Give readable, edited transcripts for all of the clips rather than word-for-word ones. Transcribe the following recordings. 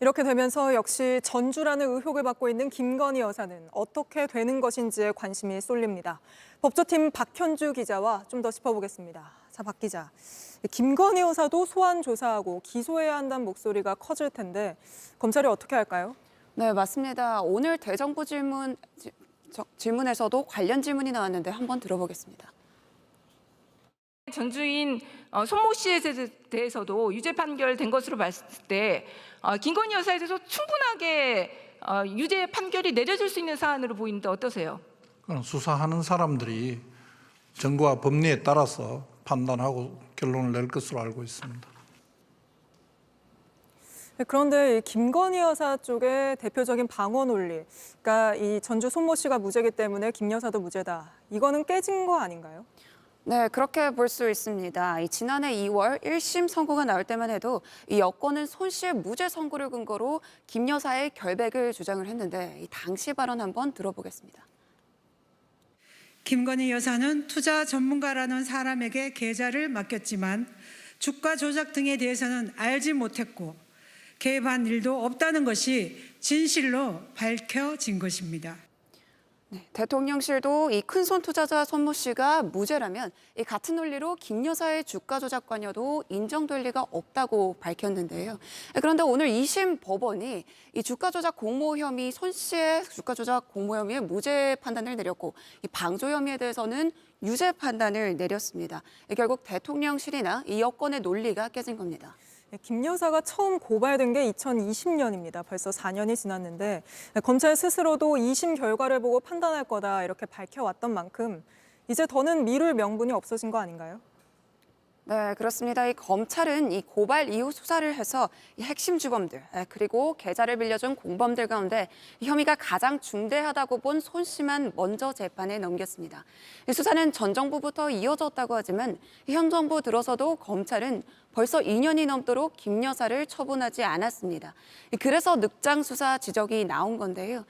이렇게 되면서 역시 전주라는 의혹을 받고 있는 김건희 여사는 어떻게 되는 것인지에 관심이 쏠립니다. 법조팀 박현주 기자와 좀 더 짚어보겠습니다. 자, 박 기자. 김건희 여사도 소환 조사하고 기소해야 한다는 목소리가 커질 텐데 검찰이 어떻게 할까요? 네, 맞습니다. 오늘 대정부 질문에서도 관련 질문이 나왔는데 한번 들어보겠습니다. 전주인 손모 씨에 대해서도 유죄 판결된 것으로 봤을 때 김건희 여사에 대해서 충분하게 유죄 판결이 내려질 수 있는 사안으로 보이는데 어떠세요? 수사하는 사람들이 정부와 법리에 따라서 판단하고 결론을 낼 것으로 알고 있습니다. 그런데 이 김건희 여사 쪽의 대표적인 방어 논리, 그러니까 이 전주 손모 씨가 무죄이기 때문에 김 여사도 무죄다. 이거는 깨진 거 아닌가요? 네, 그렇게 볼 수 있습니다. 지난해 2월 1심 선고가 나올 때만 해도 이 여권은 손 씨의 무죄 선고를 근거로 김 여사의 결백을 주장을 했는데 당시 발언 한번 들어보겠습니다. 김건희 여사는 투자 전문가라는 사람에게 계좌를 맡겼지만 주가 조작 등에 대해서는 알지 못했고 개입한 일도 없다는 것이 진실로 밝혀진 것입니다. 네, 대통령실도 이 큰손 투자자 손모 씨가 무죄라면 이 같은 논리로 김 여사의 주가 조작 관여도 인정될 리가 없다고 밝혔는데요. 그런데 오늘 2심 법원이 이 주가 조작 공모 혐의 손 씨의 주가 조작 공모 혐의에 무죄 판단을 내렸고 이 방조 혐의에 대해서는 유죄 판단을 내렸습니다. 결국 대통령실이나 이 여권의 논리가 깨진 겁니다. 김 여사가 처음 고발된 게 2020년입니다. 벌써 4년이 지났는데 검찰 스스로도 2심 결과를 보고 판단할 거다 이렇게 밝혀왔던 만큼 이제 더는 미룰 명분이 없어진 거 아닌가요? 네, 그렇습니다. 이 검찰은 이 고발 이후 수사를 해서 이 핵심 주범들 그리고 계좌를 빌려준 공범들 가운데 혐의가 가장 중대하다고 본 손 씨만 먼저 재판에 넘겼습니다. 이 수사는 전 정부부터 이어졌다고 하지만 현 정부 들어서도 검찰은 벌써 2년이 넘도록 김 여사를 처분하지 않았습니다. 그래서 늑장 수사 지적이 나온 건데요.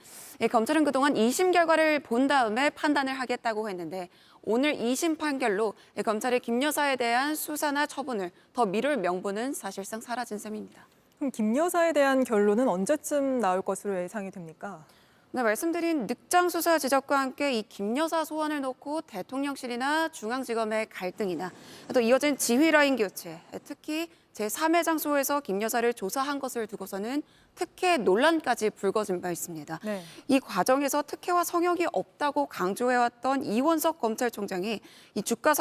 검찰은 그동안 2심 결과를 본 다음에 판단을 하겠다고 했는데 오늘 2심 판결로 검찰의 김 여사에 대한 수사나 처분을 더 미룰 명분은 사실상 사라진 셈입니다. 그럼 김 여사에 대한 결론은 언제쯤 나올 것으로 예상이 됩니까? 네, 말씀드린 늑장 수사 지적과 함께 이 김 여사 소환을 놓고 대통령실이나 중앙지검의 갈등이나 또 이어진 지휘 라인 교체, 특히 제3회 장소에서 김 여사를 조사한 것을 두고서는 특혜 논란까지 불거진 바 있습니다. 네. 이 과정에서 특혜와 성역이 없다고 강조해왔던 이원석 검찰총장이 이 주가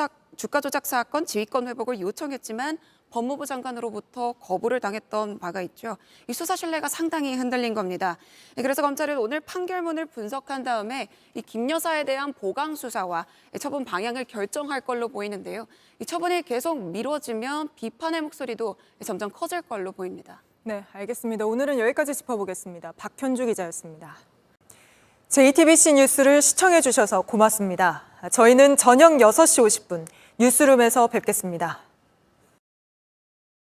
조작 사건 지휘권 회복을 요청했지만 법무부 장관으로부터 거부를 당했던 바가 있죠. 이 수사 신뢰가 상당히 흔들린 겁니다. 그래서 검찰은 오늘 판결문을 분석한 다음에 이 김 여사에 대한 보강 수사와 처분 방향을 결정할 걸로 보이는데요. 이 처분이 계속 미뤄지면 비판의 목소리도 점점 커질 걸로 보입니다. 네, 알겠습니다. 오늘은 여기까지 짚어보겠습니다. 박현주 기자였습니다. JTBC 뉴스를 시청해 주셔서 고맙습니다. 저희는 저녁 6시 50분 뉴스룸에서 뵙겠습니다.